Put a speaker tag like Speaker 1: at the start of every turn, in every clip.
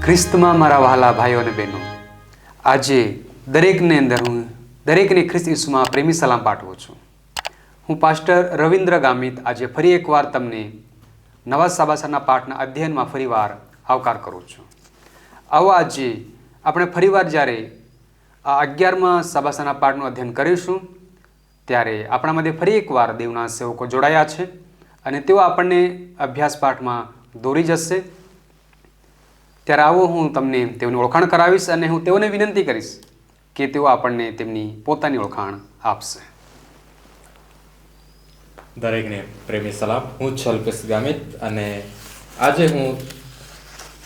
Speaker 1: ખ્રિસ્તમાં મારા વહાલા ભાઈઓ અને બહેનો, આજે દરેકને અંદર હું દરેકને ખ્રિસ્ત ઈસુમાં પ્રેમી સલામ પાઠવું છું. હું પાસ્ટર રવિન્દ્ર ગામિત આજે ફરી એકવાર તમને નવા સાબાસાના પાઠના અધ્યયનમાં ફરીવાર આવકાર કરું છું. આવો આજે આપણે ફરીવાર જ્યારે આ 11મા સાબાસાના પાઠનું અધ્યયન કરીશું ત્યારે આપણા મધ્યે ફરી એકવાર દેવના સેવકો જોડાયા છે અને તેઓ આપણને અભ્યાસ પાઠમાં દોરી જશે. ત્યારે આવો હું તમને તેઓની ઓળખાણ કરાવીશ અને હું તેઓને વિનંતી કરીશ કે તેઓ આપણને તેમની પોતાની ઓળખાણ આપશે.
Speaker 2: દરેકને પ્રેમી સલામ. હું છું અલ્પેશ ગામિત અને આજે હું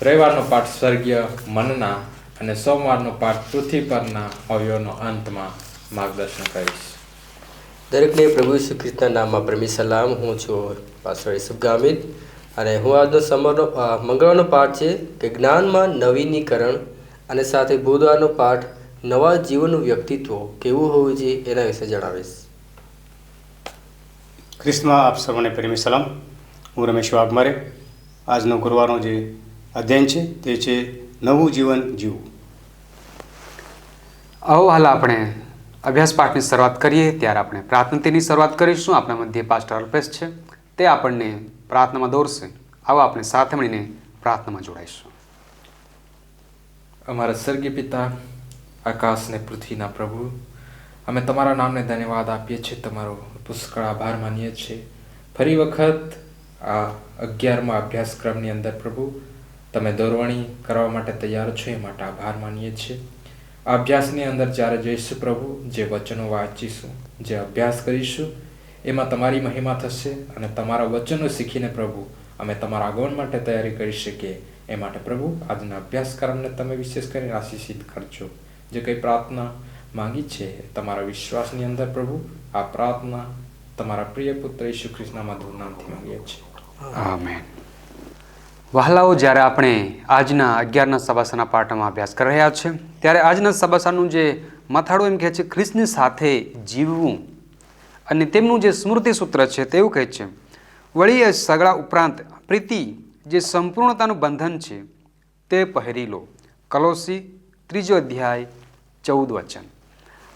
Speaker 2: રવિવારનો પાઠ સ્વર્ગીય મનના અને સોમવારનો પાઠ પૃથ્વી પરના અવયવનો અંતમાં માર્ગદર્શન કરીશ.
Speaker 3: દરેકને પ્રભુ ઈસુ ખ્રિસ્તના નામમાં પ્રેમી સલામ. હું છું પાસ્ટર યુસુફ ગામિત અને હું આજનો મંગળવારનો પાઠ છે કે જ્ઞાનમાં નવીનીકરણ અને સાથે બુધવારનો પાઠ નવા જીવનનું વ્યક્તિત્વ કેવું હોવું જોઈએ એના વિશે જણાવીશ.
Speaker 4: ખ્રિસ્તમાં આપ સર્વને પ્રેમી સલામ. હું રમેશ વાઘમારે. આજનો ગુરુવારનો જે અધ્યયન છે તે છે નવું જીવન જીવવું.
Speaker 1: આવો હાલ આપણે અભ્યાસ પાઠની શરૂઆત કરીએ. ત્યારે આપણે પ્રાર્થનાથી શરૂઆત કરીશું. આપણા મધ્યે પાસ્ટર અલ્પેશ છે, તે આપણને પ્રાર્થનામાં દોરશે. આવો આપણે સાથે મળીને પ્રાર્થનામાં જોડાઈશું.
Speaker 2: અમારા સ્વર્ગીય પિતા, આકાશ ને પૃથ્વીના પ્રભુ, અમે તમારા નામને ધન્યવાદ આપીએ છીએ, તમારો પુષ્કળ આભાર માનીએ છીએ. ફરી વખત આ 11મા અભ્યાસક્રમની અંદર પ્રભુ તમે દોરવણી કરવા માટે તૈયાર છો એ માટે આભાર માનીએ છીએ. આ અભ્યાસની અંદર જ્યારે જઈશું પ્રભુ, જે વચનો વાંચીશું, જે અભ્યાસ કરીશું, એમાં તમારી મહિમા થશે અને તમારા વચનો શીખીને પ્રભુ અમે તમારા આગમન માટે તૈયારી કરી શકીએ. એ માટે પ્રભુ આજના અભ્યાસક્રમને તમે વિશેષ કરીને આશીષિત કરજો. જે કંઈ પ્રાર્થના માંગી છે તમારા વિશ્વાસની અંદર પ્રભુ આ પ્રાર્થના તમારા પ્રિય પુત્ર ઈસુ ખ્રિસ્તના મધુર નામથી માંગીએ છીએ.
Speaker 1: આમેન. વહાલાઓ, જ્યારે આપણે આજના 11ના સબાસાના પાઠમાં અભ્યાસ કરી રહ્યા છે ત્યારે આજના સબાસાનું જે મથાળું એમ કહે છે ખ્રિસ્તની સાથે જીવવું અને તેમનું જે સ્મૃતિ સૂત્ર છે તેવું કહે છે વળી એ સગળા ઉપરાંત પ્રીતિ જે સંપૂર્ણતાનું બંધન છે તે પહેરી લો. કલોસી 3 અધ્યાય 14 વચન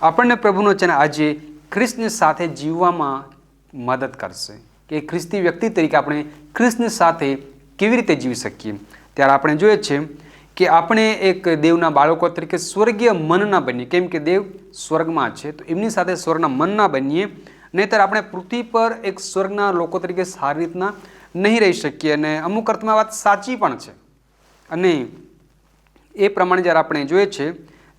Speaker 1: આપણને પ્રભુનું વચન આજે ખ્રિસ્તની સાથે જીવવામાં મદદ કરશે કે ખ્રિસ્તી વ્યક્તિ તરીકે આપણે ખ્રિસ્તની સાથે કેવી રીતે જીવી શકીએ. ત્યારે આપણે જોઈએ છે કે આપણે એક દેવના બાળકો તરીકે સ્વર્ગીય મનના બનીએ. કેમ કે દેવ સ્વર્ગમાં છે તો એમની સાથે સ્વર્ગના મનના બનીએ, નહીંતર આપણે પૃથ્વી પર એક સ્વર્ગના લોકો તરીકે સારી રીતના નહીં રહી શકીએ. અને અમુક અર્થમાં વાત સાચી પણ છે. અને એ પ્રમાણે જ્યારે આપણે જોઈએ છે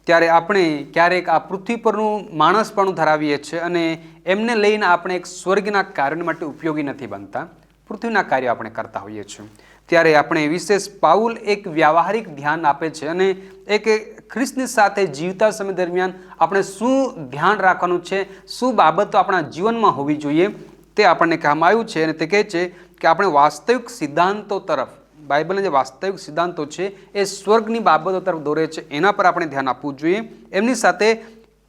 Speaker 1: ત્યારે આપણે ક્યારેક આ પૃથ્વી પરનું માણસપણું ધરાવીએ છીએ અને એમને લઈને આપણે એક સ્વર્ગના કાર્ય માટે ઉપયોગી નથી બનતા, પૃથ્વીના કાર્ય આપણે કરતા હોઈએ છીએ. ત્યારે આપણે વિશેષ પાઉલ એક વ્યાવહારિક ધ્યાન આપે છે અને એક ખ્રિસ્તની સાથે જીવતા સમય દરમિયાન આપણે શું ધ્યાન રાખવાનું છે, શું બાબતો આપણા જીવનમાં હોવી જોઈએ તે આપણને કહેવામાં આવ્યું છે. અને તે કહે છે કે આપણે વાસ્તવિક સિદ્ધાંતો તરફ, બાઇબલના જે વાસ્તવિક સિદ્ધાંતો છે એ સ્વર્ગની બાબતો તરફ દોરે છે, એના પર આપણે ધ્યાન આપવું જોઈએ. એમની સાથે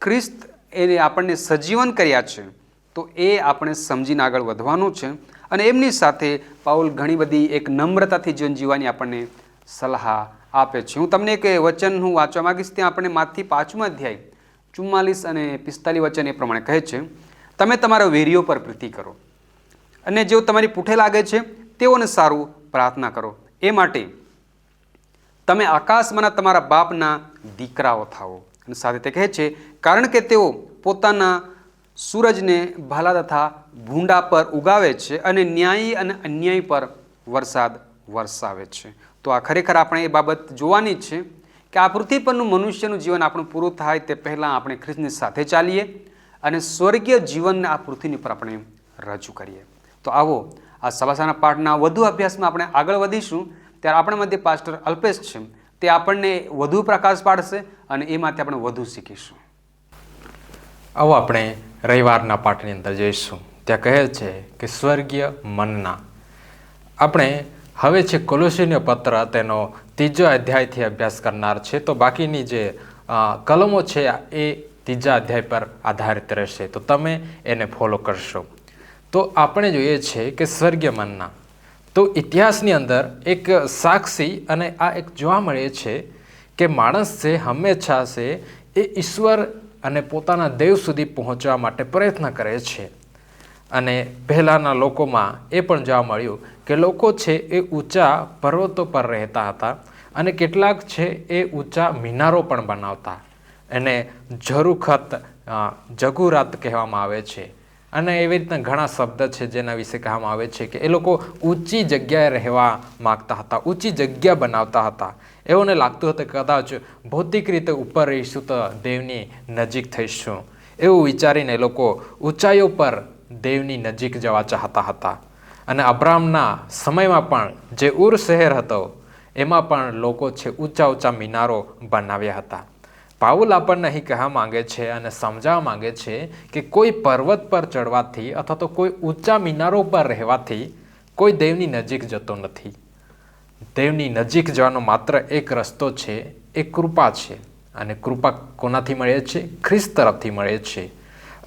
Speaker 1: ખ્રિસ્ત એને આપણને સજીવન કર્યા છે તો એ આપણે સમજીને આગળ વધવાનું છે. અને એમની સાથે પાઉલ ઘણી બધી એક નમ્રતાથી જીવન જીવવાની આપણને સલાહ આપે છે. હું તમને એક વચન હું વાંચવા માગીશ. ત્યાં આપણને માથી 5મા અધ્યાય 44 અને 45 વચન એ પ્રમાણે કહે છે, તમે તમારા વેરીઓ પર પ્રીતિ કરો અને જેઓ તમારી પૂઠે લાગે છે તેઓને સારું પ્રાર્થના કરો. એ માટે તમે આકાશમાંના તમારા બાપના દીકરાઓ થાઓ. અને સાથે તે કહે છે કારણ કે તેઓ પોતાના સૂરજને ભલા તથા ભૂંડા પર ઉગાવે છે અને ન્યાયી અને અન્યાયી પર વરસાદ વરસાવે છે. તો આ ખરેખર આપણે એ બાબત જોવાની છે કે આ પૃથ્વી પરનું મનુષ્યનું જીવન આપણું પૂરું થાય તે પહેલાં આપણે ખ્રિસ્તની સાથે ચાલીએ અને સ્વર્ગીય જીવનને આ પૃથ્વીની પર આપણે રજૂ કરીએ. તો આવો આ સબાસાના પાઠના વધુ અભ્યાસમાં આપણે આગળ વધીશું. ત્યારે આપણા મધ્ય પાસ્ટર અલ્પેશ છે, તે આપણને વધુ પ્રકાશ પાડશે અને એમાંથી આપણે વધુ શીખીશું.
Speaker 2: આવો આપણે રવિવારના પાઠની અંદર જઈશું. ત્યાં કહે છે કે સ્વર્ગીય મનના. આપણે હવે છે કોલોસીનો પત્ર તેનો 3 અધ્યાયથી અભ્યાસ કરનાર છે. તો બાકીની જે કલમો છે એ 3 અધ્યાય પર આધારિત રહેશે, તો તમે એને ફોલો કરશો. તો આપણે જોઈએ છે કે સ્વર્ગીય મનના તો ઇતિહાસની અંદર એક સાક્ષી અને આ એક જોવા મળે છે કે માણસ છે હંમેશા છે એ ઈશ્વર અને પોતાના દેવ સુધી પહોંચવા માટે પ્રયત્ન કરે છે. અને પહેલાંના લોકોમાં એ પણ જોવા મળ્યું કે લોકો છે એ ઊંચા પર્વતો પર રહેતા હતા અને કેટલાક છે એ ઊંચા મિનારો પણ બનાવતા. એને ઝરુખત જગુરાત કહેવામાં આવે છે. અને એવી રીતના ઘણા શબ્દ છે જેના વિશે કહેવામાં આવે છે કે એ લોકો ઊંચી જગ્યાએ રહેવા માગતા હતા, ઊંચી જગ્યા બનાવતા હતા. એઓને લાગતું હતું કે કદાચ ભૌતિક રીતે ઉપર રહીશું તો દેવની નજીક થઈશું. એવું વિચારીને એ લોકો ઊંચાઈઓ પર દેવની નજીક જવા ચાહતા હતા. અને અબ્રામના સમયમાં પણ જે ઉર શહેર હતો એમાં પણ લોકો છે ઊંચા ઊંચા મિનારો બનાવ્યા હતા. પાઉલ આપણને અહીં કહેવા માંગે છે અને સમજાવવા માંગે છે કે કોઈ પર્વત પર ચડવાથી અથવા તો કોઈ ઊંચા મિનારો પર રહેવાથી કોઈ દેવની નજીક જતો નથી. દેવની નજીક જવાનો માત્ર એક રસ્તો છે, એ કૃપા છે. અને કૃપા કોનાથી મળે છે? ખ્રિસ્ત તરફથી મળે છે.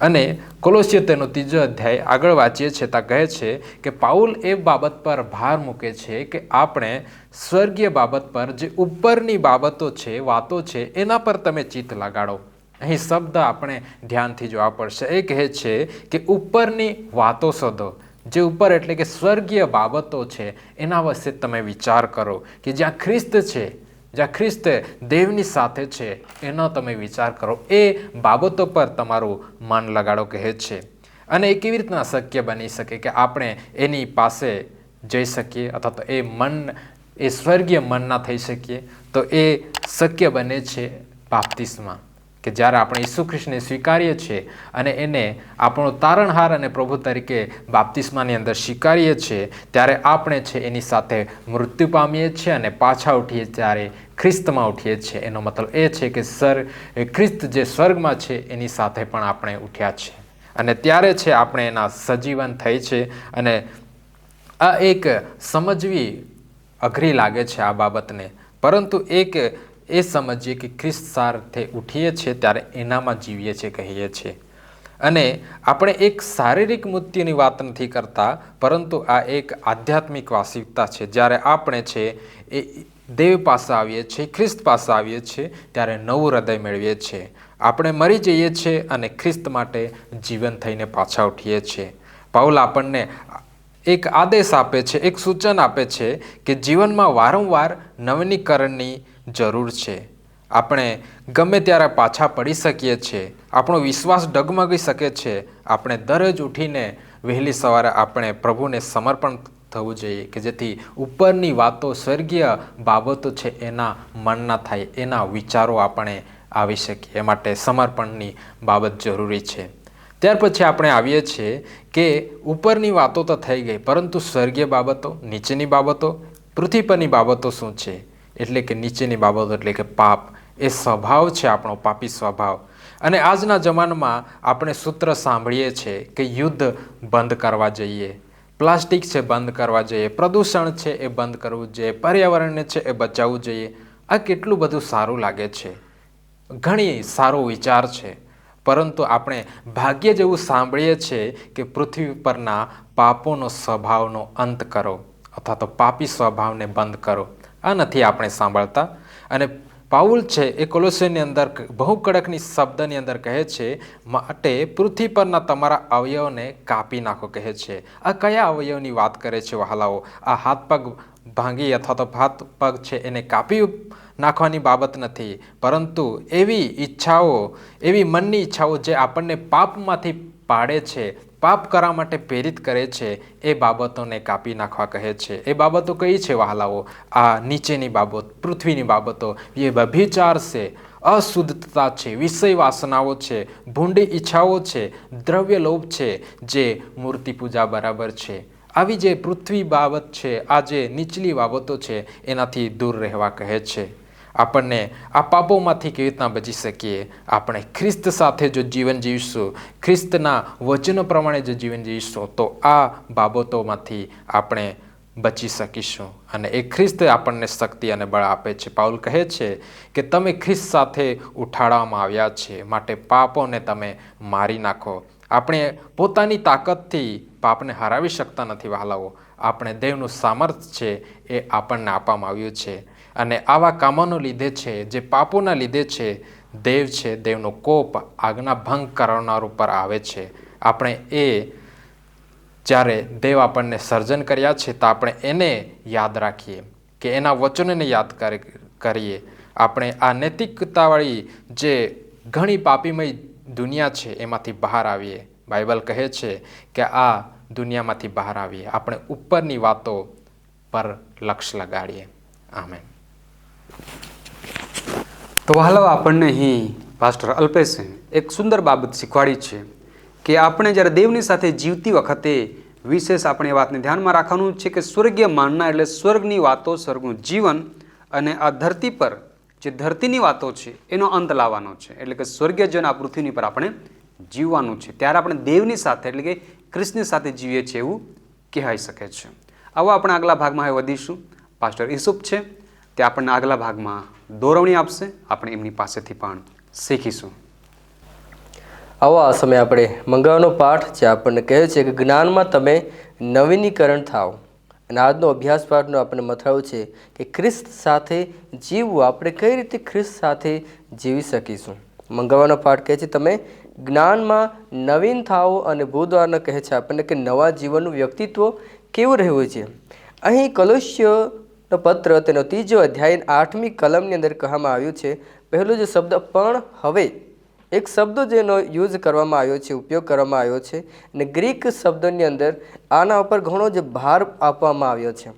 Speaker 2: અને કોલોસીઓ તેનો 3 અધ્યાય આગળ વાંચીએ છીએ ત્યાં કહે છે કે પાઉલ એ બાબત પર ભાર મૂકે છે કે આપણે સ્વર્ગીય બાબત પર જે ઉપરની બાબતો છે, વાતો છે, એના પર તમે ચિત્ત લગાડો. અહીં શબ્દ આપણે ધ્યાનથી જોવા પડશે. એ કહે છે કે ઉપરની વાતો શોધો. જે ઉપર એટલે કે સ્વર્ગીય બાબતો છે એના વિશે તમે વિચાર કરો કે જ્યાં ખ્રિસ્ત છે, જ્યાં ખ્રિસ્ત દેવની સાથે છે એનો તમે વિચાર કરો. એ બાબતો પર તમારું મન લગાડો કહે છે. અને એ કેવી રીતના શક્ય બની શકે કે આપણે એની પાસે જઈ શકીએ અથવા તો એ સ્વર્ગીય મનના થઈ શકીએ? તો એ શક્ય બને છે બાપ્તિસ્મા, કે જ્યારે આપણે ઈસુ ખ્રિસ્તને સ્વીકારીએ છીએ અને એને આપણો તારણહાર અને પ્રભુ તરીકે બાપ્તિસ્માની અંદર સ્વીકારીએ છીએ ત્યારે આપણે છે એની સાથે મૃત્યુ પામીએ છીએ અને પાછા ઉઠીએ ત્યારે ખ્રિસ્તમાં ઉઠીએ છીએ. એનો મતલબ એ છે કે ખ્રિસ્ત જે સ્વર્ગમાં છે એની સાથે પણ આપણે ઉઠ્યા છે અને ત્યારે છે આપણે એના સજીવન થઈ છે. અને આ એક સમજવી અઘરી લાગે છે આ બાબતને, પરંતુ એક એ સમજીએ કે ખ્રિસ્ત સાથે ઉઠીએ છીએ ત્યારે એનામાં જીવીએ છીએ કહીએ છીએ. અને આપણે એક શારીરિક મૃત્યુની વાત નથી કરતા, પરંતુ આ એક આધ્યાત્મિક વાસ્તવિકતા છે. જ્યારે આપણે છે એ દેવ પાસે આવીએ છીએ, ખ્રિસ્ત પાસે આવીએ છીએ ત્યારે નવું હૃદય મેળવીએ છીએ. આપણે મરી જઈએ છીએ અને ખ્રિસ્ત માટે જીવન થઈને પાછા ઉઠીએ છીએ. પાઉલ આપણને એક આદેશ આપે છે, એક સૂચન આપે છે કે જીવનમાં વારંવાર નવીનીકરણની જરૂર છે. આપણે ગમે ત્યારે પાછા પડી શકીએ છીએ, આપણો વિશ્વાસ ડગમગી શકે છે. આપણે દરરોજ ઉઠીને વહેલી સવારે આપણે પ્રભુને સમર્પણ થવું જોઈએ કે જેથી ઉપરની વાતો, સ્વર્ગીય બાબતો છે એના મનના થાય, એના વિચારો આપણે આવી શકીએ. એ માટે સમર્પણની બાબત જરૂરી છે. ત્યાર પછી આપણે આવીએ છીએ કે ઉપરની વાતો તો થઈ ગઈ, પરંતુ સ્વર્ગીય બાબતો, નીચેની બાબતો, પૃથ્વી પરની બાબતો શું છે? એટલે કે નીચેની બાબતો એટલે કે પાપ. એ સ્વભાવ છે આપણો, પાપી સ્વભાવ. અને આજના જમાનામાં આપણે સૂત્ર સાંભળીએ છીએ કે યુદ્ધ બંધ કરવા જોઈએ, પ્લાસ્ટિક છે બંધ કરવા જોઈએ, પ્રદૂષણ છે એ બંધ કરવું જોઈએ, પર્યાવરણને છે એ બચાવવું જોઈએ. આ કેટલું બધું સારું લાગે છે, ઘણી સારો વિચાર છે, પરંતુ આપણે ભાગ્ય જેવું સાંભળીએ છીએ કે પૃથ્વી પરના પાપોનો સ્વભાવનો અંત કરો અથવા તો પાપી સ્વભાવને બંધ કરો. આ નથી આપણે સાંભળતા. અને પાઉલ છે એ કોલોસીની અંદર બહુ કડકની શબ્દની અંદર કહે છે માટે પૃથ્વી પરના તમારા અવયવને કાપી નાખો કહે છે. આ કયા અવયવની વાત કરે છે વહાલાઓ? આ હાથ પગ ભાંગી અથવા તો હાથ પગ છે એને કાપી નાખવાની બાબત નથી, પરંતુ એવી ઈચ્છાઓ, એવી મનની ઈચ્છાઓ જે આપણને પાપમાંથી પાડે છે, પાપ કરવા માટે પ્રેરિત કરે છે, એ બાબતોને કાપી નાખવા કહે છે. એ બાબતો કઈ છે વહાલાઓ? આ નીચેની બાબત, પૃથ્વીની બાબતો. એ વ્યભિચાર છે, અશુદ્ધતા છે, વિષય વાસનાઓ છે, ભૂંડી ઈચ્છાઓ છે, દ્રવ્ય લોભ છે, જે મૂર્તિ પૂજા બરાબર છે. આવી જે પૃથ્વી બાબત છે, આ જે નીચલી બાબતો છે એનાથી દૂર રહેવા કહે છે. આપણને આ પાપોમાંથી કેવી રીતના બચી શકીએ? આપણે ખ્રિસ્ત સાથે જો જીવન જીવીશું, ખ્રિસ્તના વચનો પ્રમાણે જો જીવન જીવીશું તો આ બાબતોમાંથી આપણે બચી શકીશું. અને એ ખ્રિસ્ત આપણને શક્તિ અને બળ આપે છે. પાઉલ કહે છે કે તમે ખ્રિસ્ત સાથે ઉઠાડવામાં આવ્યા છે, માટે પાપોને તમે મારી નાખો. આપણે પોતાની તાકાતથી પાપને હરાવી શકતા નથી વહાલાઓ. આપણે દેવનું સામર્થ્ય છે એ આપણને આપવામાં આવ્યું છે. અને આવા કામોને લીધે છે, જે પાપોના લીધે છે, દેવ છે દેવનો કોપ આજ્ઞા ભંગ કરનાર ઉપર આવે છે. આપણે એ જ્યારે દેવ આપણને સર્જન કર્યા છે તો આપણે એને યાદ રાખીએ, કે એના વચનોને યાદ કરીએ. આપણે આ નૈતિકતાવાળી જે ઘણી પાપીમય દુનિયા છે એમાંથી બહાર આવીએ. બાઇબલ કહે છે કે આ દુનિયામાંથી બહાર આવીએ, આપણે ઉપરની વાતો પર લક્ષ્ય લગાડીએ. આમેન.
Speaker 1: તો વહાલાઓ, આપણને અહીં પાસ્ટર અલ્પેશે એક સુંદર બાબત શીખવાડી છે કે આપણે જ્યારે દેવની સાથે જીવતી વખતે વિશેષ આપણે એ વાતને ધ્યાનમાં રાખવાનું છે કે સ્વર્ગીય માનના એટલે સ્વર્ગની વાતો, સ્વર્ગનું જીવન, અને આ ધરતી પર જે ધરતીની વાતો છે એનો અંત લાવવાનો છે. એટલે કે સ્વર્ગીય જીવન આ પૃથ્વીની પર આપણે જીવવાનું છે. ત્યારે આપણે દેવની સાથે એટલે કે ક્રિસ્તની સાથે જીવીએ છીએ એવું કહેવાઈ શકે છે. આવો આપણે આગલા ભાગમાં હવે વધીશું. પાસ્ટર ઈસુફ છે તે આપણને આગલા ભાગમાં દોરવણી આપશે. આપણે એમની પાસેથી પણ શીખીશું.
Speaker 3: આવો આ સમયે આપણે મંગળવાનો પાઠ જે આપણને કહે છે કે જ્ઞાનમાં તમે નવીનીકરણ થાઓ. અને આજનો અભ્યાસ પાઠનો આપણને મથાળું છે કે ખ્રિસ્ત સાથે જીવવું, આપણે કઈ રીતે ખ્રિસ્ત સાથે જીવી શકીશું. મંગળવાનો પાઠ કહે છે તમે જ્ઞાનમાં નવીન થાઓ, અને બુધવારનો કહે છે આપણને કે નવા જીવનનું વ્યક્તિત્વ કેવું રહેવું છે. અહીં કોલોસ્યનો પત્ર તેનો 3 અધ્યાય 8મી કલમની અંદર કહેવામાં આવ્યું છે, પહેલો જે શબ્દ પણ હવે, એક શબ્દ જેનો યુઝ કરવામાં આવ્યો છે, ઉપયોગ કરવામાં આવ્યો છે, અને ગ્રીક શબ્દની અંદર આના ઉપર ઘણો જ ભાર આપવામાં આવ્યો છે.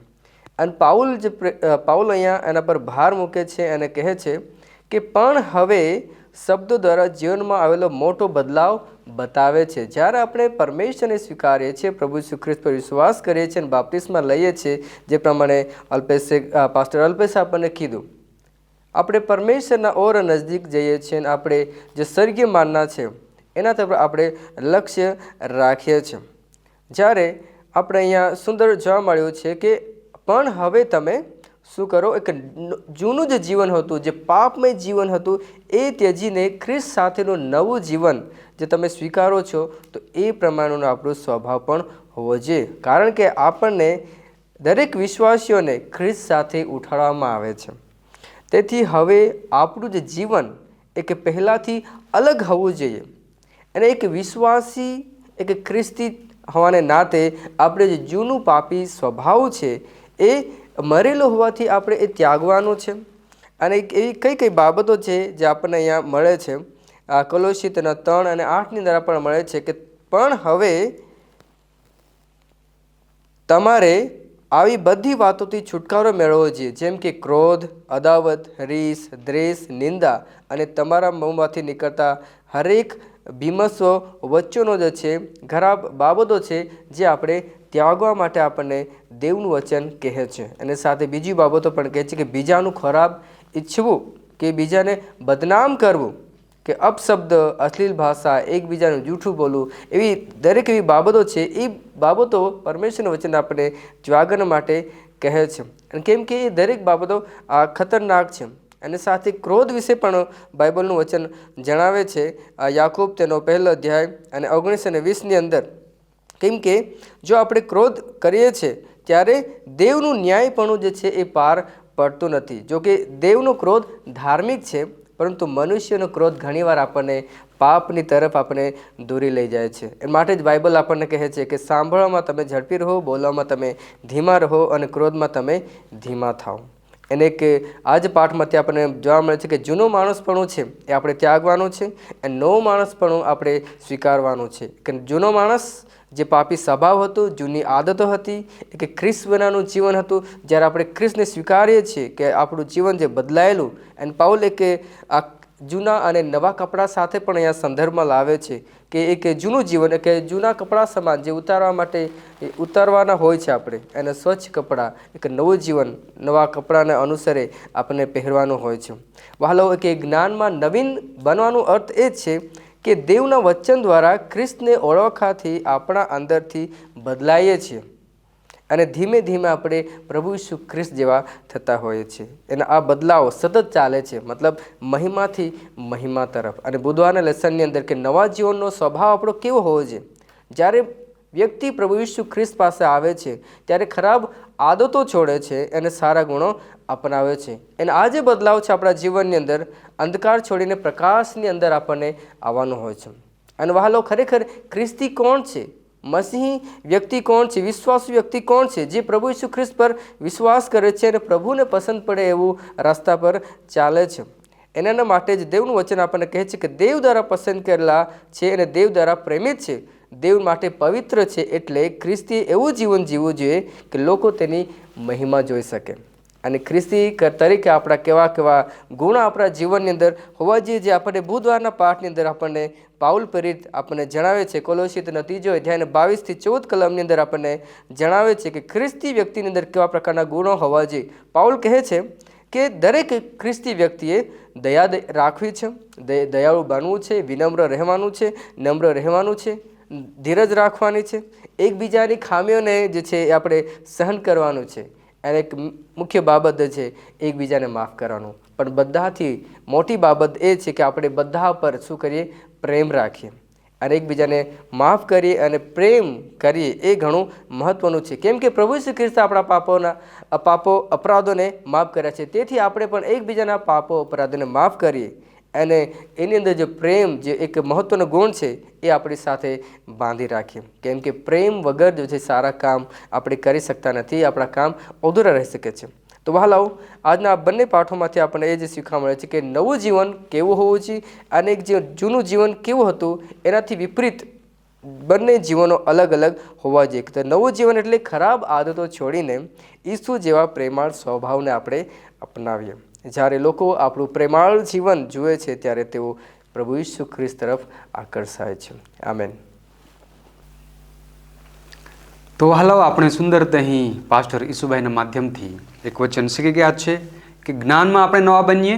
Speaker 3: અને પાઉલ અહીંયા એના પર ભાર મૂકે છે અને કહે છે કે પણ હવે શબ્દો દ્વારા જીવનમાં આવેલો મોટો બદલાવ બતાવે છે. જ્યારે આપણે પરમેશ્વરને સ્વીકારીએ છીએ, પ્રભુ ઈસુ ખ્રિસ્ત પર વિશ્વાસ કરીએ છીએ અને બાપ્તિસ્મા લઈએ છીએ, જે પ્રમાણે પાસ્ટર અલ્પેશે આપણને કીધું, આપણે પરમેશ્વરના ઓર નજદીક જઈએ છીએ અને આપણે જે સ્વર્ગીય માનના છે એના તરફ આપણે લક્ષ્ય રાખીએ છીએ. જ્યારે આપણે અહીંયા સુંદર જોવા મળ્યું છે કે પણ હવે તમે શું કરો, એક જૂનું જે જીવન હતું, જે પાપમય જીવન હતું, એ ત્યજીને ખ્રિસ્ત સાથેનું નવું જીવન જે તમે સ્વીકારો છો, તો એ પ્રમાણેનો આપણો સ્વભાવ પણ હોવો જોઈએ. કારણ કે આપણને દરેક વિશ્વાસીઓને ખ્રિસ્ત સાથે ઉઠાડવામાં આવે છે. તેથી હવે આપણું જે જીવન એક પહેલાંથી અલગ હોવું જોઈએ. અને એક વિશ્વાસી, એક ખ્રિસ્તી હોવાને નાતે આપણે જે જૂનું પાપી સ્વભાવ છે એ મરેલો હોવાથી આપણે એ ત્યાગવાનું છે. અને એવી કઈ કઈ બાબતો છે જે આપણને અહીંયા મળે છે, આ કોલોસી તેના 3 અને 8ની અંદર આપણને મળે છે કે પણ હવે તમારે આવી બધી વાતોથી છુટકારો મેળવવો જોઈએ, જેમ કે ક્રોધ, અદાવત, રીસ, દ્વેષ, નિંદા અને તમારા મોંમાંથી નીકળતા હરેક ભીમસ્વ વચનો જે છે, ખરાબ બાબતો છે, જે આપણે ત્યાગવા માટે આપણને દેવનું વચન કહે છે. અને સાથે બીજી બાબતો પણ કહે છે કે બીજાનું ખરાબ ઈચ્છવું, કે બીજાને બદનામ કરવું, કે અપશબ્દ, અશ્લીલ ભાષા, એકબીજાનું જૂઠું બોલવું, એવી દરેક એવી બાબતો છે, એ બાબતો પરમેશ્વરના વચન આપણે ત્યાગવા માટે કહે છે. અને કેમ કે એ દરેક બાબતો ખતરનાક છે. અને સાથે ક્રોધ વિશે પણ બાઇબલનું વચન જણાવે છે, યાકૂબ તેનો 1 અધ્યાય અને 19 અને 20ની અંદર. કેમ કે જો આપણે ક્રોધ કરીએ છીએ ત્યારે દેવનું ન્યાયપણું જે છે એ પાર પડતું નથી. જો કે દેવનો ક્રોધ ધાર્મિક છે, પરંતુ મનુષ્યનો ક્રોધ ઘણીવાર આપણને પાપની તરફ આપણે દોરી લઈ જાય છે. એ માટે જ બાઇબલ આપણને કહે છે કે સાંભળવામાં તમે ઝડપી રહો, બોલવામાં તમે ધીમા રહો અને ક્રોધમાં તમે ધીમા થાઓ. એને કે આ જ પાઠમાંથી આપણને જોવા મળે છે કે જૂનો માણસપણું છે એ આપણે ત્યાગવાનું છે, અને નવો માણસપણું આપણે સ્વીકારવાનું છે. કે જૂનો માણસ જે પાપી સ્વભાવ હતો, જૂની આદતો હતી, કે ખ્રિસ્ત વિનાનું જીવન હતું, જ્યારે આપણે ખ્રિસ્તને સ્વીકારીએ છીએ કે આપણું જીવન જે બદલાયેલું, અને પાઉલ કે આ જૂના અને નવા કપડાં સાથે પણ અહીંયા સંદર્ભમાં લાવે છે કે એક જૂનું જીવન કે જૂના કપડાં સમાન જે ઉતારવા માટે ઉતારવાના હોય છે, આપણે એને સ્વચ્છ કપડાં, એક નવું જીવન નવા કપડાને અનુસરે આપણને પહેરવાનું હોય છે. વહાલો, કે જ્ઞાનમાં નવીન બનવાનો અર્થ એ છે કે દેવના વચન દ્વારા ખ્રિસ્તને ઓળખાથી આપણા અંદરથી બદલાઈએ છીએ, અને ધીમે ધીમે આપણે પ્રભુ ઈસુ ખ્રિસ્ત જેવા થતા હોઈએ છીએ. એના આ બદલાવ સતત ચાલે છે, મતલબ મહિમાથી મહિમા તરફ. અને બુધવારના લેસનની અંદર કે નવા જીવનનો સ્વભાવ આપણો કેવો હોવો જોઈએ. જ્યારે વ્યક્તિ પ્રભુ ઈસુ ખ્રિસ્ત પાસે આવે છે ત્યારે ખરાબ આદતો છોડે છે અને સારા ગુણો અપનાવે છે. અને આ જે બદલાવ છે આપણા જીવનની અંદર, અંધકાર છોડીને પ્રકાશની અંદર આપણને આવવાનું હોય છે. અને વહાલો, ખરેખર ખ્રિસ્તી કોણ છે? મસીહી વ્યક્તિ કોણ છે? વિશ્વાસુ વ્યક્તિ કોણ છે? જે પ્રભુ ઈસુ ખ્રિસ્ત પર વિશ્વાસ કરે છે અને પ્રભુને પસંદ પડે એવું રસ્તા પર ચાલે છે. એના માટે જ દેવનું વચન આપણને કહે છે કે દેવ દ્વારા પસંદ કરેલા છે અને દેવ દ્વારા પ્રેમિત છે, દેવ માટે પવિત્ર છે. એટલે ખ્રિસ્તીએ એવું જીવન જીવવું જોઈએ કે લોકો તેની મહિમા જોઈ શકે. અને ખ્રિસ્તી તરીકે આપણા કેવા કેવા ગુણ આપણા જીવનની અંદર હોવા જોઈએ, જે આપણને બુધવારના પાઠની અંદર આપણને પાઉલ પ્રેરિત આપણને જણાવે છે. કોલોસીનો 3 અધ્યાય 22 થી 14 કલમની અંદર આપણને જણાવે છે કે ખ્રિસ્તી વ્યક્તિની અંદર કેવા પ્રકારના ગુણો હોવા જોઈએ. પાઉલ કહે છે કે દરેક ખ્રિસ્તી વ્યક્તિએ દયા રાખવી છે, દયાળુ બનવું છે, વિનમ્ર રહેવાનું છે, નમ્ર રહેવાનું છે, ધીરજ રાખવાની છે, એકબીજાની ખામીઓને જે છે એ આપણે સહન કરવાનું છે. અને એક મુખ્ય બાબત છે એકબીજાને માફ કરવાનું. પણ બધાથી મોટી બાબત એ છે કે આપણે બધા પર શું કરીએ? પ્રેમ રાખીએ અને એકબીજાને માફ કરીએ અને પ્રેમ કરીએ. એ ઘણું મહત્ત્વનું છે. કેમ કે પ્રભુ ઈસુ ખ્રિસ્તે આપણા અપરાધોને માફ કર્યા છે. તેથી આપણે પણ એકબીજાના અપરાધોને માફ કરીએ અને એની અંદર જે પ્રેમ, જે એક મહત્ત્વનો ગુણ છે, એ આપણી સાથે બાંધી રાખીએ. કેમ કે પ્રેમ વગર જે છે સારા કામ આપણે કરી શકતા નથી. આપણા કામ અધૂરા રહી શકે છે. તો વહાલાઓ, આજના આ બંને પાઠોમાંથી આપણને એ જ શીખવા મળે છે કે નવું જીવન કેવું હોવું જોઈએ અને એક જે જૂનું જીવન કેવું હતું એનાથી વિપરીત બંને જીવનો અલગ અલગ હોવા જોઈએ. તો નવું જીવન એટલે ખરાબ આદતો છોડીને ઈસુ જેવા પ્રેમાળ સ્વભાવને આપણે અપનાવીએ. જ્યારે લોકો આપણું પ્રેમાળ જીવન જુએ છે ત્યારે તેઓ પ્રભુ ઈસુ ખ્રિસ્ત તરફ આકર્ષાય છે. આમેન.
Speaker 1: તો હાલો, આપણે સુંદરતા અહીં પાસ્ટર ઈસુભાઈના માધ્યમથી એક વચન શીખી ગયા છે કે જ્ઞાનમાં આપણે નવા બનીએ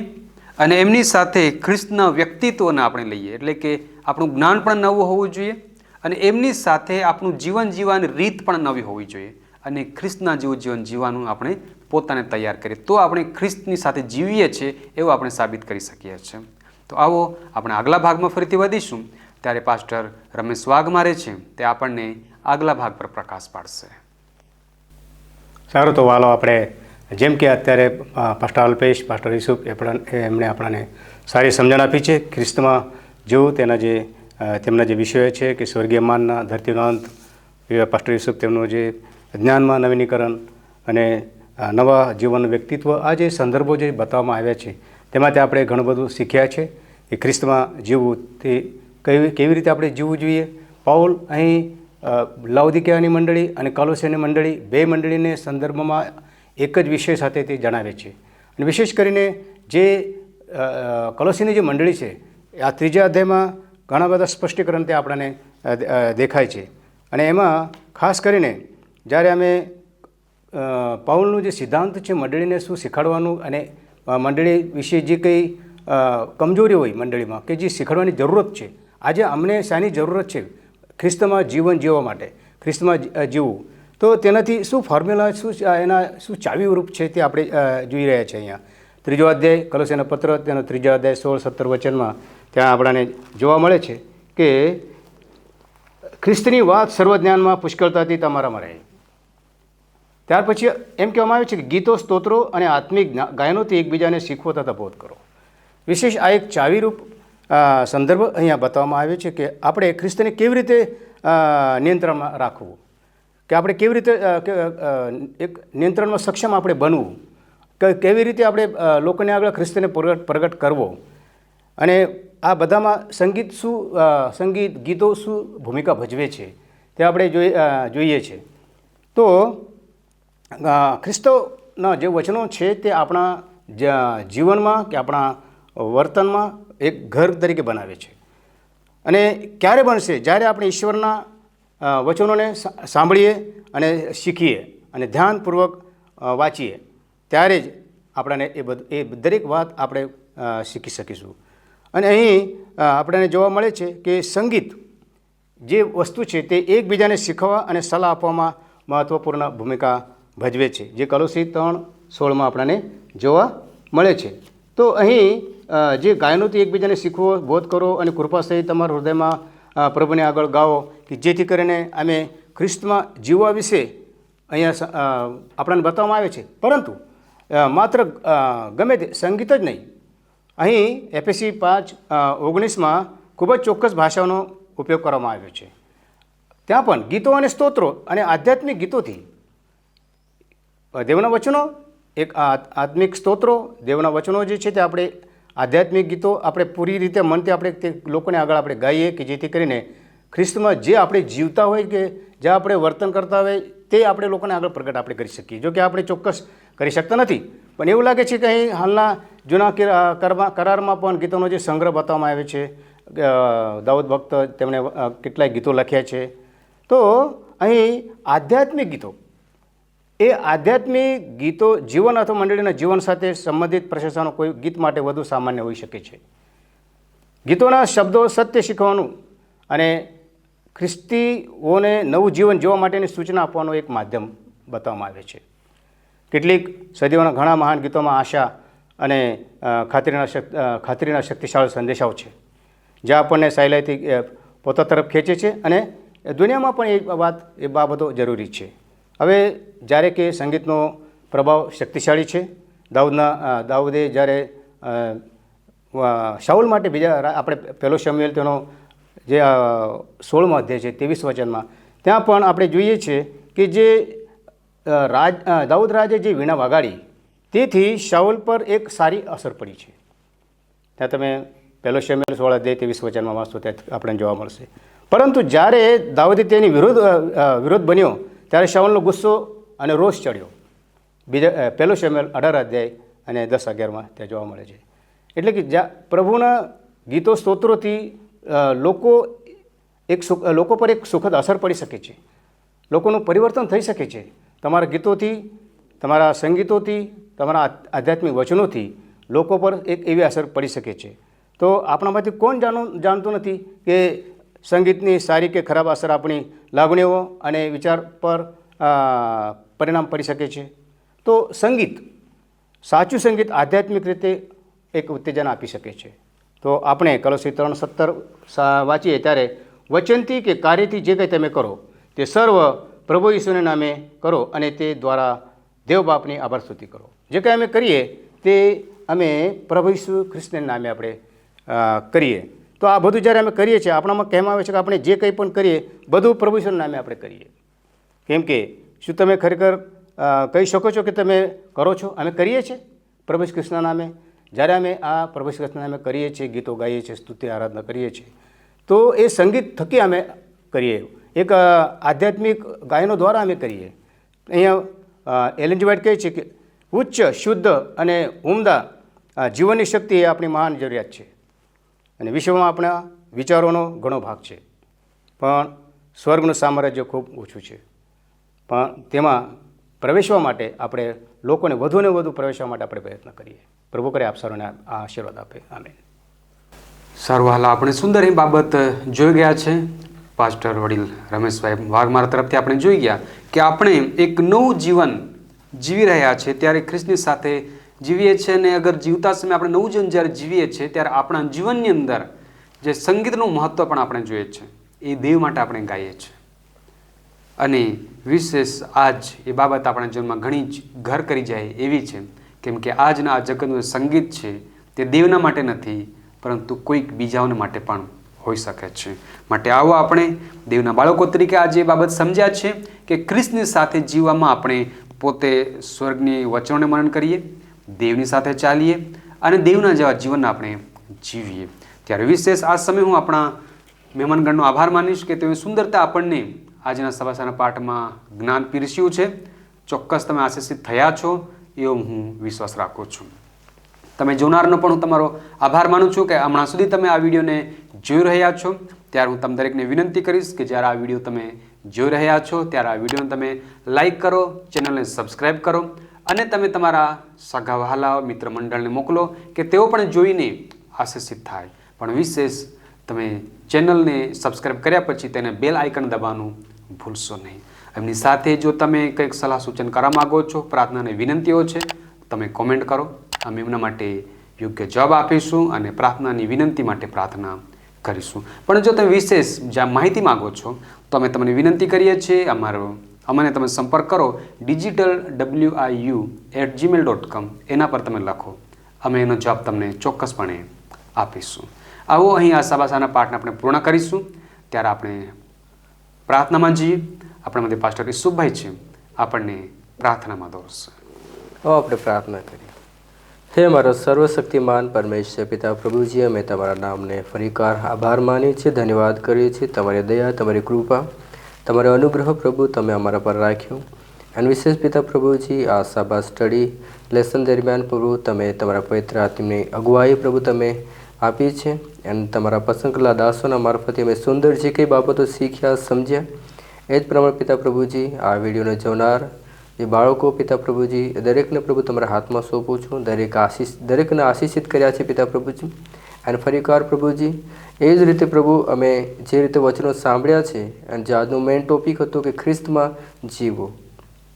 Speaker 1: અને એમની સાથે ખ્રિસ્તના વ્યક્તિત્વને આપણે લઈએ. એટલે કે આપણું જ્ઞાન પણ નવું હોવું જોઈએ અને એમની સાથે આપણું જીવન જીવવાની રીત પણ નવી હોવી જોઈએ. અને ખ્રિસ્તના જેવું જીવન જીવવાનું આપણે પોતાને તૈયાર કરીએ તો આપણે ખ્રિસ્તની સાથે જીવીએ છીએ એવું આપણે સાબિત કરી શકીએ છીએ. તો આવો આપણે આગલા ભાગમાં ફરીથી વધીશું. ત્યારે પાસ્ટર રમેશ વાઘમારે છે તે આપણને આગલા ભાગ પર પ્રકાશ પાડશે.
Speaker 4: સારું, તો વાલો, આપણે જેમ કે અત્યારે પાસ્ટર અલ્પેશ, પાસ્ટર યુસુફ એમણે આપણને સારી સમજણ આપી છે ખ્રિસ્તમાં જેવું તેમના જે વિષયો છે કે સ્વર્ગીય માનના, ધરતીનો અંત, પાસ્ટર યુસુફ તેમનું જે જ્ઞાનમાં નવીનીકરણ અને નવા જીવનનું વ્યક્તિત્વ, આ જે સંદર્ભો જે બતાવવામાં આવ્યા છે તેમાંથી આપણે ઘણું બધું શીખ્યા છે કે ખ્રિસ્તમાં જીવવું તે કેવી રીતે આપણે જીવવું જોઈએ. પાઉલ અહીં લાઉદિકિયાની મંડળી અને કોલોસેની મંડળી, બે મંડળીને સંદર્ભમાં એક જ વિષય સાથે તે જણાવે છે. અને વિશેષ કરીને જે કોલોસીની જે મંડળી છે, આ 3 અધ્યાયમાં ઘણા બધા સ્પષ્ટીકરણ તે આપણને દેખાય છે. અને એમાં ખાસ કરીને જ્યારે અમે પાઉલનું જે સિદ્ધાંત છે મંડળીને શું શીખવાડવાનું અને મંડળી વિશે જે કંઈ કમજોરી હોય મંડળીમાં કે જે શીખવાડવાની જરૂરત છે, આજે અમને શાની જરૂરત છે ખ્રિસ્તમાં જીવન જીવવા માટે, ખ્રિસ્તમાં જીવવું, તો તેનાથી શું ફોર્મ્યુલા, એના શું ચાવીરૂપ છે તે આપણે જોઈ રહ્યા છીએ. અહીંયા 3 અધ્યાય કોલોસીના પત્ર, તેનો 3 અધ્યાય 16-17 વચનમાં ત્યાં આપણને જોવા મળે છે કે ખ્રિસ્તની વાત સર્વજ્ઞાનમાં પુષ્કળતાથી તમારામાં રહે. ત્યાર પછી એમ કહેવામાં આવે છે કે ગીતો, સ્તોત્રો અને આત્મિક ગાયનોથી એકબીજાને શીખવો તથા બોધ કરો. વિશેષ આ એક ચાવીરૂપ સંદર્ભ અહીંયા બતાવવામાં આવ્યો છે કે આપણે ખ્રિસ્તને કેવી રીતે નિયંત્રણમાં રાખવું, કે આપણે કેવી રીતે એક નિયંત્રણમાં સક્ષમ આપણે બનવું, કે કેવી રીતે આપણે લોકોને આગળ ખ્રિસ્તને પ્રગટ કરવો. અને આ બધામાં સંગીત ગીતો શું ભૂમિકા ભજવે છે તે આપણે જોઈએ છીએ. તો ખ્રિસ્તના જે વચનો છે તે આપણા જીવનમાં કે આપણા વર્તનમાં એક ઘર તરીકે બનાવે છે. અને ક્યારે બનશે? જ્યારે આપણે ઈશ્વરના વચનોને સાંભળીએ અને શીખીએ અને ધ્યાનપૂર્વક વાંચીએ, ત્યારે જ આપણને એ દરેક વાત આપણે શીખી શકીશું. અને અહીં આપણને જોવા મળે છે કે સંગીત જે વસ્તુ છે તે એકબીજાને શીખવા અને સલાહ આપવામાં મહત્ત્વપૂર્ણ ભૂમિકા ભજવે છે, જે કોલોસી 3:16 આપણને જોવા મળે છે. તો અહીં જે ગાયનોથી એકબીજાને શીખવો, બોધ કરો અને કૃપા સહિત તમારા હૃદયમાં પ્રભુને આગળ ગાઓ, કે જેથી કરીને અમે ખ્રિસ્તમાં જીવવા વિશે અહીંયા આપણને બતાવવામાં આવે છે. પરંતુ માત્ર ગમે તે સંગીત જ નહીં, અહીં એફએસી 5:19 ખૂબ જ ચોક્કસ ભાષાનો ઉપયોગ કરવામાં આવ્યો છે. ત્યાં પણ ગીતો અને સ્તોત્રો અને આધ્યાત્મિક ગીતોથી દેવના વચનો, એક આત્મિક સ્તોત્રો, દેવના વચનો જે છે તે આપણે આધ્યાત્મિક ગીતો આપણે પૂરી રીતે મનથી આપણે તે લોકોને આગળ આપણે ગાઈએ કે જેથી કરીને ખ્રિસ્તમાં જે આપણે જીવતા હોય કે જે આપણે વર્તન કરતા હોય તે આપણે લોકોને આગળ પ્રગટ આપણે કરી શકીએ. જો કે આપણે ચોક્કસ કરી શકતા નથી, પણ એવું લાગે છે કે અહીં હાલના જૂના કરારમાં પણ ગીતોનો જે સંગ્રહ બતાવવામાં આવે છે. દાઉદ ભક્ત તેમણે કેટલાય ગીતો લખ્યા છે. તો અહીં આધ્યાત્મિક ગીતો, એ આધ્યાત્મિક ગીતો જીવન અથવા મંડળીના જીવન સાથે સંબંધિત પ્રશંસાનો કોઈ ગીત માટે વધુ સામાન્ય હોઈ શકે છે. ગીતોના શબ્દો સત્ય શીખવાનું અને ખ્રિસ્તીઓને નવું જીવન જીવવા માટેની સૂચના આપવાનું એક માધ્યમ બતાવવામાં આવે છે. કેટલીક સદીઓના ઘણા મહાન ગીતોમાં આશા અને ખાતરીના શક્તિશાળી સંદેશાઓ છે, જે આપણને સહેલાઈથી પોતા તરફ ખેંચે છે અને દુનિયામાં પણ એ બાબતો જરૂરી છે. હવે જ્યારે કે સંગીતનો પ્રભાવ શક્તિશાળી છે. દાઉદે જ્યારે શાઉલ માટે આપણે પહેલો શમુએલ તેનો જે 16મો અધ્યાય છે 23 વચનમાં, ત્યાં પણ આપણે જોઈએ છીએ કે જે દાઉદ રાજે જે વીણા વગાડી તેથી શાઉલ પર એક સારી અસર પડી છે. ત્યાં તમે પહેલો શમુએલ 16 અધ્યાય 23 વચનમાં વાંચો ત્યાં આપણને જોવા મળશે. પરંતુ જ્યારે દાઉદે તેની વિરોધ બન્યો ત્યારે શાઉલનો ગુસ્સો અને રોષ ચડ્યો. પહેલો શમુએલ 18 અધ્યાય અને 10-11માં ત્યાં જોવા મળે છે. એટલે કે પ્રભુના ગીતો સ્તોત્રોથી લોકો પર એક સુખદ અસર પડી શકે છે. લોકોનું પરિવર્તન થઈ શકે છે. તમારા ગીતોથી, તમારા સંગીતોથી, તમારા આધ્યાત્મિક વચનોથી લોકો પર એક એવી અસર પડી શકે છે. તો આપણામાંથી કોણ જાણતું નથી કે સંગીતની સારી કે ખરાબ અસર આપણી લાગણીઓ અને વિચાર પર પરિણામ પડી શકે છે. તો સાચું સંગીત આધ્યાત્મિક રીતે એક ઉત્તેજન આપી શકે છે. તો આપણે કલોસી 3:17 વાંચીએ ત્યારે વચનથી કે કાર્યથી જે કંઈ તમે કરો તે સર્વ પ્રભુ ઈસુના નામે કરો અને તે દ્વારા દેવ બાપની આભાર સ્તુતિ કરો. જે કંઈ અમે કરીએ તે અમે પ્રભુ ઈસુ ખ્રિસ્તના નામે આપણે કરીએ. તો આ બધું જ્યારે અમે કરીએ છીએ, આપણામાં કહેવામાં આવે છે કે આપણે જે કંઈ પણ કરીએ બધું પ્રભુ ઈસુના નામે આપણે કરીએ. કેમ કે શું તમે ખરેખર કહી શકો છો કે તમે કરો છો? અમે કરીએ છીએ પ્રભુ ઈસુ ખ્રિસ્તના નામે. જ્યારે અમે આ પ્રભુ ઈસુ ખ્રિસ્તના નામે કરીએ છીએ, ગીતો ગાઈએ છીએ, સ્તુતિ આરાધના કરીએ છીએ, તો એ સંગીત થકી અમે કરીએ, એક આધ્યાત્મિક ગાયનો દ્વારા અમે કરીએ. અહીંયા એલન જી વ્હાઇટ કહે છે કે ઉચ્ચ, શુદ્ધ અને ઉમદા જીવનની શક્તિ એ આપણી મહાન જરૂરિયાત છે. અને વિશ્વમાં આપણા વિચારોનો ઘણો ભાગ છે, પણ સ્વર્ગનું સામ્રાજ્ય ખૂબ ઓછું છે. પણ તેમાં પ્રવેશવા માટે આપણે લોકોને વધુને વધુ પ્રવેશવા માટે આપણે પ્રયત્ન કરીએ. પ્રભુ કરે આપ સર્વને આ આશીર્વાદ આપે. આમેન.
Speaker 1: સારું, હાલ આપણે સુંદર એ બાબત જોઈ ગયા છે. પાસ્ટર વડીલ રમેશભાઈ વાઘમારા તરફથી આપણે જોઈ ગયા કે આપણે એક નવું જીવન જીવી રહ્યા છે ત્યારે ખ્રિસ્તની સાથે જીવીએ છીએ. અને અગર જીવતા સમયે આપણે નવું જીવન જ્યારે જીવીએ છીએ ત્યારે આપણા જીવનની અંદર જે સંગીતનું મહત્ત્વ પણ આપણે જોઈએ છે, એ દેવ માટે આપણે ગાઈએ છીએ. અને વિશેષ આજ એ બાબત આપણા જીવનમાં ઘણી જ ઘર કરી જાય એવી છે. કેમ કે આજના આ જગતનું સંગીત છે તે દેવના માટે નથી, પરંતુ કોઈક બીજાઓને માટે પણ હોઈ શકે છે. માટે આવો આપણે દેવના બાળકો તરીકે આજે એ બાબત સમજ્યા છે કે ખ્રિસ્તની સાથે જીવવામાં આપણે પોતે સ્વર્ગની વચનોને મનન કરીએ, દેવની સાથે ચાલીએ અને દેવના જેવા જીવન આપણે જીવીએ. ત્યારે વિશેષ આ સમય હું આપણા મહેમાનગણનો આભાર માનીશ કે તેઓએ સુંદરતા આપણને આજના સભાસાના પાઠમાં જ્ઞાન પીરસ્યું છે. ચોક્કસ તમે આશીષિત થયા છો એવો હું વિશ્વાસ રાખું છું. તમે જોનારનો પણ હું તમારો આભાર માનું છું કે હમણાં સુધી તમે આ વિડીયોને જોઈ રહ્યા છો. ત્યારે હું તમે દરેકને વિનંતી કરીશ કે જ્યારે આ વિડીયો તમે જોઈ રહ્યા છો ત્યારે આ વિડીયોને તમે લાઈક કરો, ચેનલને સબસ્ક્રાઈબ કરો અને તમે તમારા સગા વહાલા મિત્ર મંડળને મોકલો કે તેઓ પણ જોઈને આશીષિત થાય. પણ વિશેષ તમે ચેનલને સબસ્ક્રાઈબ કર્યા પછી તેને બેલ આઇકન દબાવવાનું ભૂલશો નહીં. એમની સાથે જો તમે કંઈક સલાહ સૂચન કરવા માગો છો, પ્રાર્થનાની વિનંતીઓ છે, તમે કોમેન્ટ કરો. અમે એમના માટે યોગ્ય જવાબ આપીશું અને પ્રાર્થનાની વિનંતી માટે પ્રાર્થના કરીશું. પણ જો તમે વિશેષ જ્યાં માહિતી માગો છો તો અમે તમને વિનંતી કરીએ છીએ અમને તમે સંપર્ક કરો digitalwiu@gmail.com એના પર તમે લખો. અમે એનો જવાબ તમને ચોક્કસપણે આપીશું. આવો અહીં આ સભાસાના પાઠને આપણે પૂર્ણ કરીશું. ત્યારે આપણે પ્રાર્થનામાં જઈએ. આપણા મધ્ય પાસ્ટર ઈસુભાઈ છે, આપણને પ્રાર્થનામાં દોરશે.
Speaker 3: આપણે પ્રાર્થના કરીએ. હે મારો સર્વશક્તિમાન પરમેશ્વર પિતા પ્રભુજી, અમે તમારા નામને ફરીકાર આભાર માનીએ છીએ, ધન્યવાદ કરીએ છીએ. તમારી દયા, તમારી કૃપા, તમારો અનુગ્રહ પ્રભુ તમે અમારા પર રાખ્યો. અને વિશેષ પિતા પ્રભુજી, આ સભા સ્ટડી લેસન દરમિયાન પ્રભુ તમે તમારા પવિત્ર આત્માની અગુવાઈ પ્રભુ તમે આપી છે. અને તમારા પસંદ કરેલા દાસોના મારફતે અમે સુંદર જે કંઈ બાબતો શીખ્યા, સમજ્યા, એ જ પ્રમાણે પિતા પ્રભુજી આ વિડીયોને જોનાર જે બાળકો પિતા પ્રભુજી દરેકને પ્રભુ તમારા હાથમાં સોંપું છું. દરેકને આશીષિત કર્યા છે પિતા પ્રભુજી. અને ફરીકાર પ્રભુજી એ જ રીતે પ્રભુ અમે જે રીતે વચનો સાંભળ્યા છે અને જે આજનો મેઇન ટોપિક હતો કે ખ્રિસ્તમાં જીવો,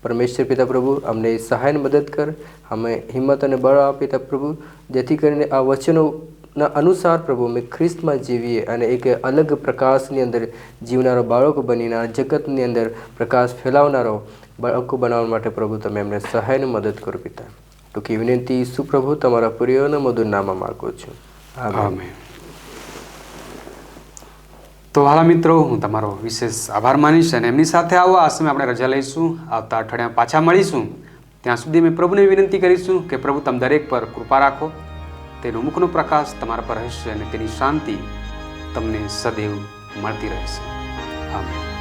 Speaker 3: પરમેશ્વર પિતા પ્રભુ અમને સહાયને મદદ કર, અમે હિંમત અને બળ આપ પિતા પ્રભુ, જેથી કરીને આ વચનોના અનુસાર પ્રભુ અમે ખ્રિસ્તમાં જીવીએ અને એક અલગ પ્રકાશની અંદર જીવનારો બાળકો બનીને આ જગતની અંદર પ્રકાશ ફેલાવનારો બાળકો બનાવવા માટે પ્રભુ તમે એમને સહાયને મદદ કરો પિતા. ટૂંકી વિનંતી ઈસુ પ્રભુ તમારા પ્રિયના મધુર નામમાં માગું છું.
Speaker 1: આમેન. તો હાલા મિત્રો, હું તમારો વિશેષ આભાર માનીશ અને એમની સાથે આવો આ સમય આપણે રજા લઈશું. આવતા અઠવાડિયામાં પાછા મળીશું. ત્યાં સુધી અમે પ્રભુને વિનંતી કરીશું કે પ્રભુ તમે દરેક પર કૃપા રાખો, તેનો મુખનો પ્રકાશ તમારા પર રહેશે અને તેની શાંતિ તમને સદૈવ મળતી રહેશે. આમેન.